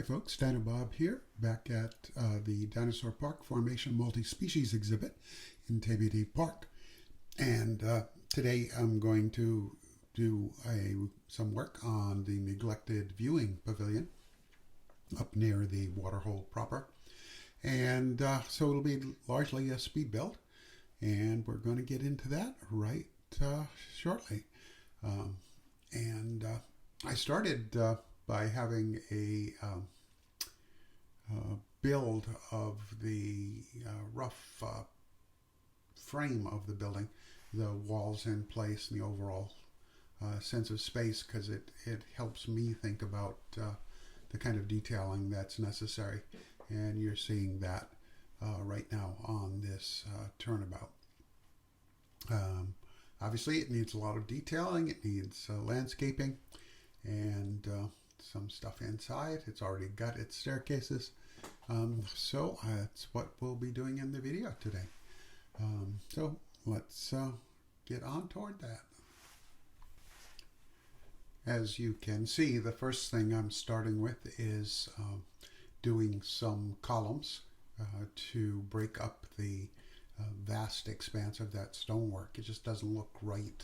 Hi folks, Dan and Bob here, back at the Dinosaur Park Formation Multi-Species exhibit in Teybidee Park. And today I'm going to do some work on the neglected viewing pavilion up near the Waterhole proper. And so it'll be largely a speed build, and we're going to get into that right shortly. I started by having a build of the rough frame of the building, the walls in place, and the overall sense of space, because it helps me think about the kind of detailing that's necessary. And you're seeing that right now on this turnabout. Obviously, it needs a lot of detailing. It needs landscaping and some stuff inside. It's already got its staircases. So that's what we'll be doing in the video today. So let's get on toward that. As you can see, the first thing I'm starting with is doing some columns to break up the vast expanse of that stonework. It just doesn't look right,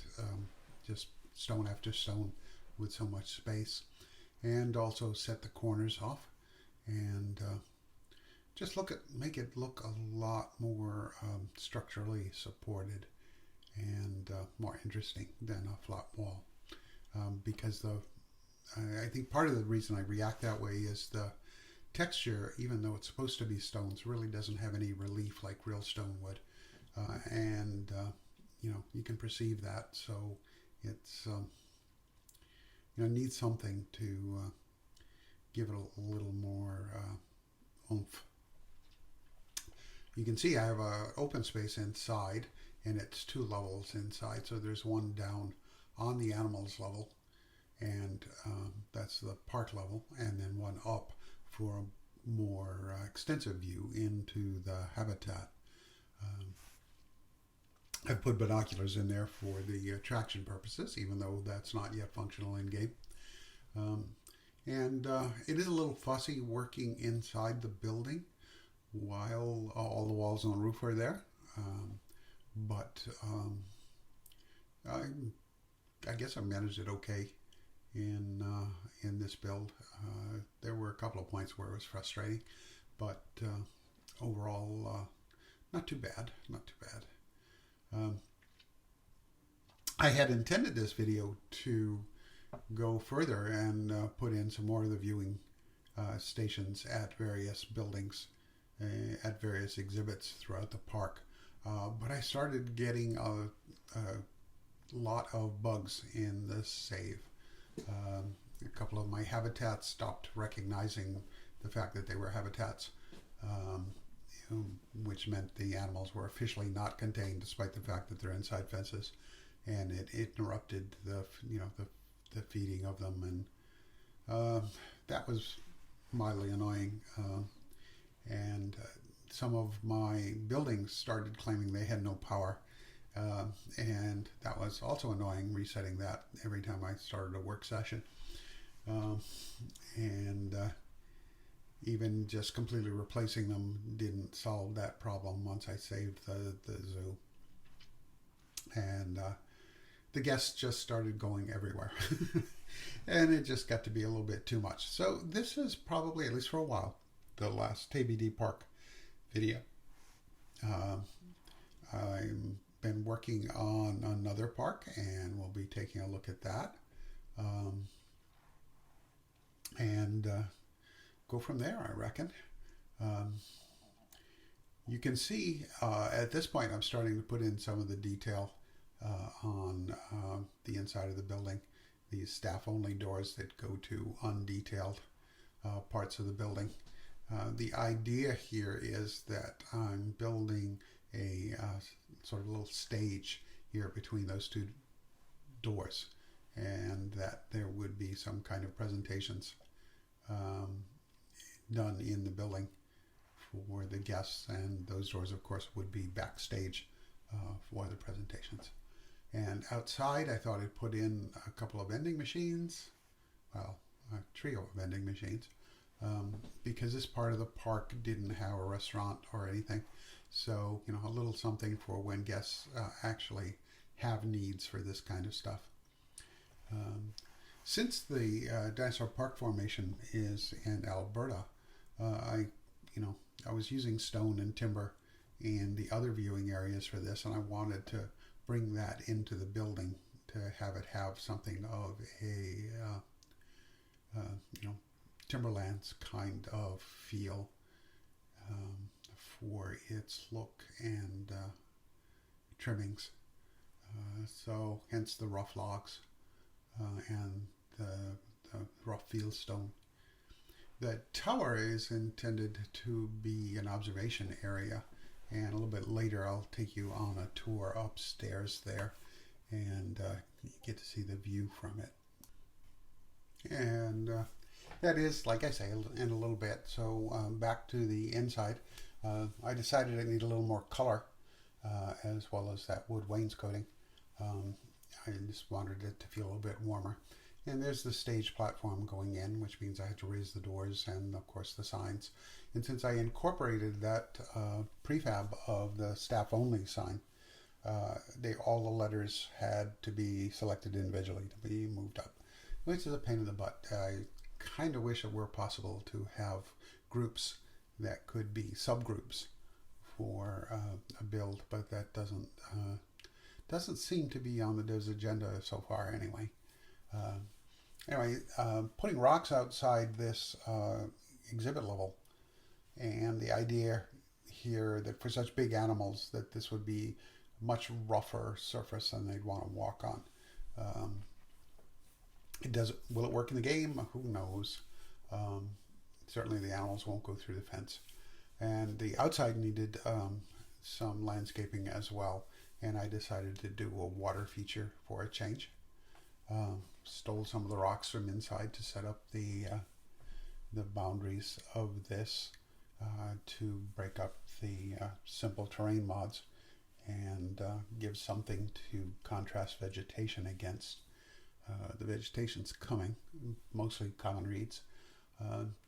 just stone after stone with so much space. And also set the corners off and just make it look a lot more structurally supported and more interesting than a flat wall. Because I think part of the reason I react that way is the texture, even though it's supposed to be stones, really doesn't have any relief like real stone would. You can perceive that, so it's needs something to give it a little more oomph. You can see I have an open space inside, and it's 2 levels inside. So there's one down on the animals level, and that's the park level, and then one up for a more extensive view into the habitat. I've put binoculars in there for the attraction purposes, even though that's not yet functional in game. It is a little fussy working inside the building while all the walls on the roof are there. I guess I managed it okay in this build. There were a couple of points where it was frustrating, but overall, not too bad. I had intended this video to go further and put in some more of the viewing stations at various buildings, at various exhibits throughout the park. But I started getting a lot of bugs in this save. A couple of my habitats stopped recognizing the fact that they were habitats, which meant the animals were officially not contained, despite the fact that they're inside fences, and it interrupted the feeding of them, and that was mildly annoying. Some of my buildings started claiming they had no power, and that was also annoying, resetting that every time I started a work session. Even just completely replacing them didn't solve that problem once I saved the zoo. And the guests just started going everywhere. And it just got to be a little bit too much. So this is probably, at least for a while, the last Teybidee Park video. I've been working on another park, and we'll be taking a look at that. Go from there, I reckon. You can see at this point I'm starting to put in some of the detail on the inside of the building. These staff-only doors that go to undetailed parts of the building. The idea here is that I'm building a sort of little stage here between those 2 doors, and that there would be some kind of presentations done in the building for the guests, and those doors, of course, would be backstage for the presentations. And outside, I thought I'd put in a couple of vending machines, well, a trio of vending machines, because this part of the park didn't have a restaurant or anything. So, you know, a little something for when guests actually have needs for this kind of stuff. Since the Dinosaur Park formation is in Alberta, I was using stone and timber in the other viewing areas for this, and I wanted to bring that into the building to have it have something of a Timberlands kind of feel for its look and trimmings. So hence the rough logs and the rough field stone. The tower is intended to be an observation area, and a little bit later I'll take you on a tour upstairs there, and you get to see the view from it. And that is, like I say, in a little bit. So back to the inside. I decided I need a little more color, as well as that wood wainscoting. I just wanted it to feel a little bit warmer. And there's the stage platform going in, which means I had to raise the doors and, of course, the signs. And since I incorporated that prefab of the staff-only sign, all the letters had to be selected individually to be moved up, which is a pain in the butt. I kind of wish it were possible to have groups that could be subgroups for a build, but that doesn't seem to be on the dev's agenda so far anyway. Putting rocks outside this exhibit level, and the idea here that for such big animals that this would be a much rougher surface than they'd want to walk on. Will it work in the game? Who knows? Certainly the animals won't go through the fence. And the outside needed some landscaping as well, and I decided to do a water feature for a change. Stole some of the rocks from inside to set up the boundaries of this to break up the simple terrain mods and give something to contrast vegetation against. The vegetation's coming, mostly common reeds,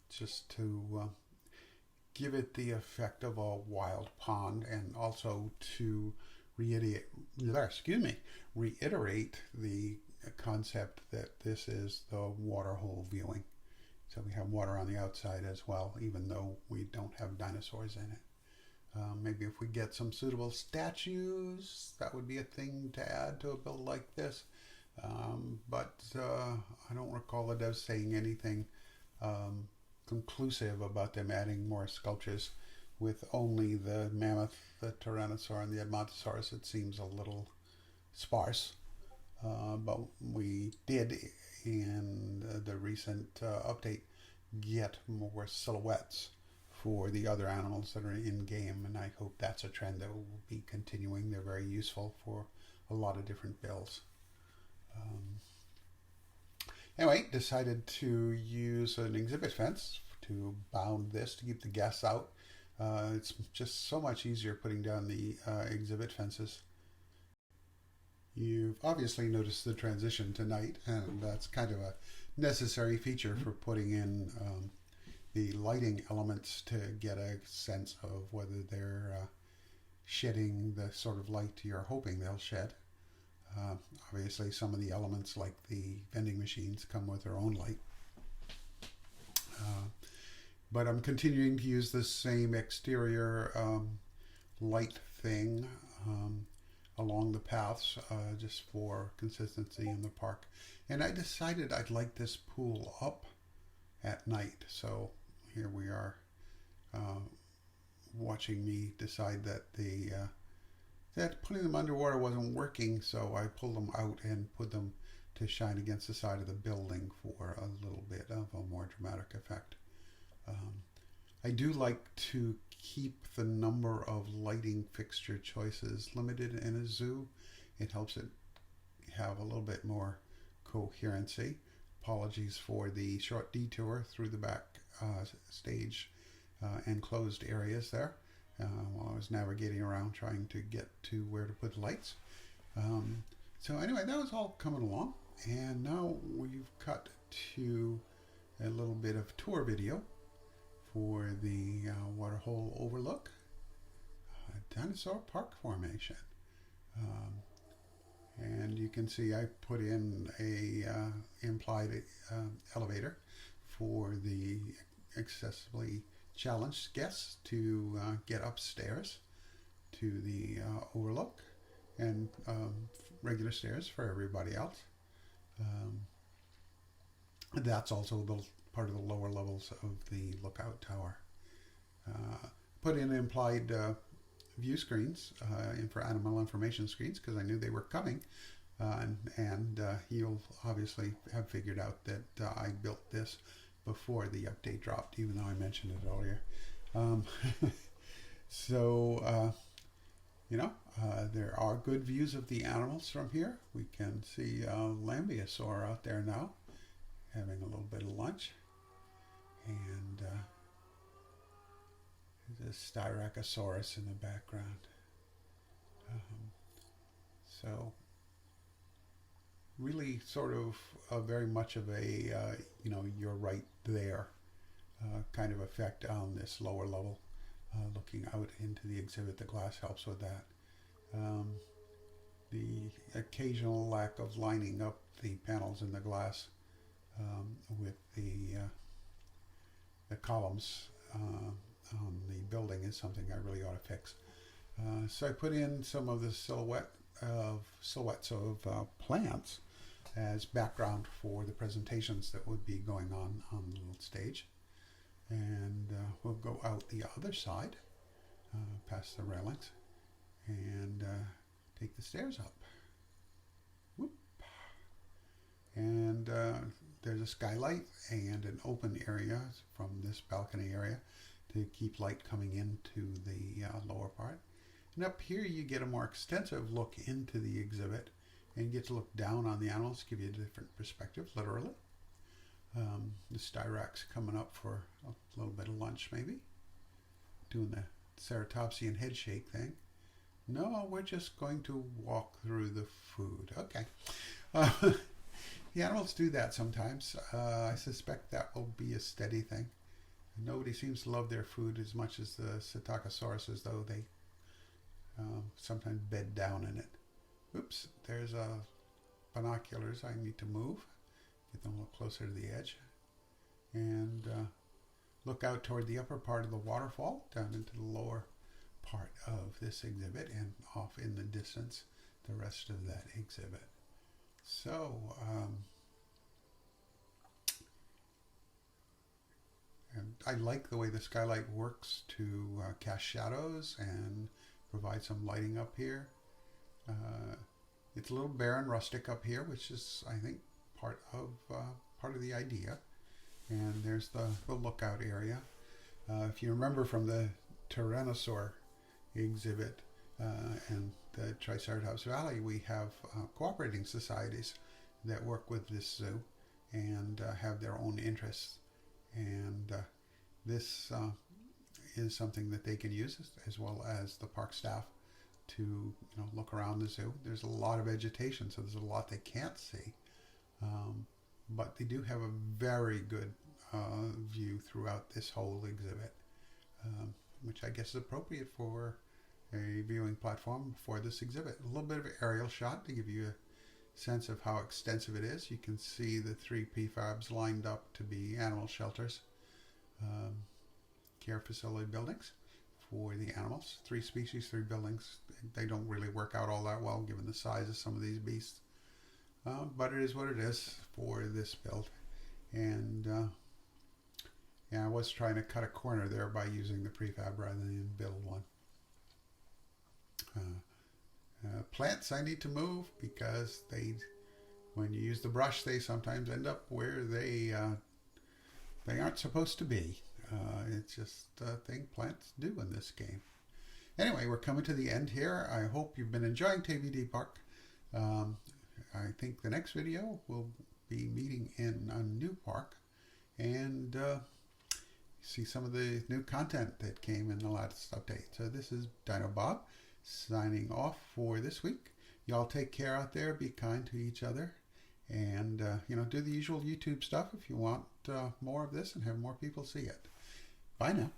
just to give it the effect of a wild pond, and also to reiterate the concept that this is the Waterhole viewing. So we have water on the outside as well, even though we don't have dinosaurs in it. Maybe if we get some suitable statues, that would be a thing to add to a build like this. But I don't recall the devs saying anything conclusive about them adding more sculptures. With only the mammoth, the tyrannosaur, and the edmontosaurus, it seems a little sparse. But we did, in the recent update, get more silhouettes for the other animals that are in game, and I hope that's a trend that will be continuing. They're very useful for a lot of different builds. Anyway, decided to use an exhibit fence to bound this to keep the guests out. It's just so much easier putting down the exhibit fences. You've obviously noticed the transition tonight, and that's kind of a necessary feature for putting in the lighting elements to get a sense of whether they're shedding the sort of light you're hoping they'll shed. Obviously, some of the elements, like the vending machines, come with their own light. But I'm continuing to use the same exterior light thing along the paths, just for consistency in the park. And I decided I'd like this pool up at night. So here we are, watching me decide that that putting them underwater wasn't working, so I pulled them out and put them to shine against the side of the building for a little bit of a more dramatic effect. I do like to keep the number of lighting fixture choices limited in a zoo. It helps it have a little bit more coherency. Apologies for the short detour through the back stage enclosed areas there while I was navigating around trying to get to where to put the lights. So anyway, that was all coming along, and now we've cut to a little bit of tour video for the Waterhole Overlook dinosaur park formation. And you can see I put in a implied elevator for the accessibly challenged guests to get upstairs to the Overlook, and regular stairs for everybody else. That's also the part of the lower levels of the lookout tower. Put in implied view screens for animal information screens because I knew they were coming, and you'll obviously have figured out that I built this before the update dropped, even though I mentioned it earlier. So there are good views of the animals from here. We can see Lambeosaur out there now, having a little bit of lunch, and there's a Styracosaurus in the background. So really sort of very much of a you're right there kind of effect on this lower level, looking out into the exhibit. The glass helps with that. The occasional lack of lining up the panels in the glass with the columns on the building is something I really ought to fix. So I put in some of the silhouettes of plants as background for the presentations that would be going on the little stage. And we'll go out the other side, past the railings, and take the stairs up. Whoop. And there's a skylight and an open area from this balcony area to keep light coming into the lower part. And up here you get a more extensive look into the exhibit, and you get to look down on the animals, give you a different perspective, literally. The Styrax coming up for a little bit of lunch, maybe. Doing the ceratopsian head shake thing. No, we're just going to walk through the food. Okay. The animals do that sometimes. I suspect that will be a steady thing. Nobody seems to love their food as much as the Psittacosauruses, though they sometimes bed down in it. Oops, there's binoculars I need to move. Get them a little closer to the edge. And look out toward the upper part of the waterfall, down into the lower part of this exhibit, and off in the distance, the rest of that exhibit. So, and I like the way the skylight works to cast shadows and provide some lighting up here. It's a little bare and rustic up here, which is, I think, part of the idea. And there's the lookout area. If you remember from the Tyrannosaur exhibit and the Triceratops Valley, we have cooperating societies that work with this zoo and have their own interests. And this is something that they can use, as well as the park staff, to look around the zoo. There's a lot of vegetation, so there's a lot they can't see. But they do have a very good view throughout this whole exhibit, which I guess is appropriate for a viewing platform for this exhibit. A little bit of an aerial shot to give you a sense of how extensive it is. You can see the 3 prefabs lined up to be animal shelters, care facility buildings for the animals. 3 species, 3 buildings. They don't really work out all that well given the size of some of these beasts. But it is what it is for this build. And I was trying to cut a corner there by using the prefab rather than build one. Plants I need to move because when you use the brush, they sometimes end up where they aren't supposed to be. It's just a thing plants do in this game. Anyway, we're coming to the end here. I hope you've been enjoying Teybidee Park. I think the next video will be meeting in a new park and see some of the new content that came in the last update. So this is Dino Bob signing off for this week. Y'all take care out there. Be kind to each other. And, do the usual YouTube stuff if you want more of this and have more people see it. Bye. Bye now.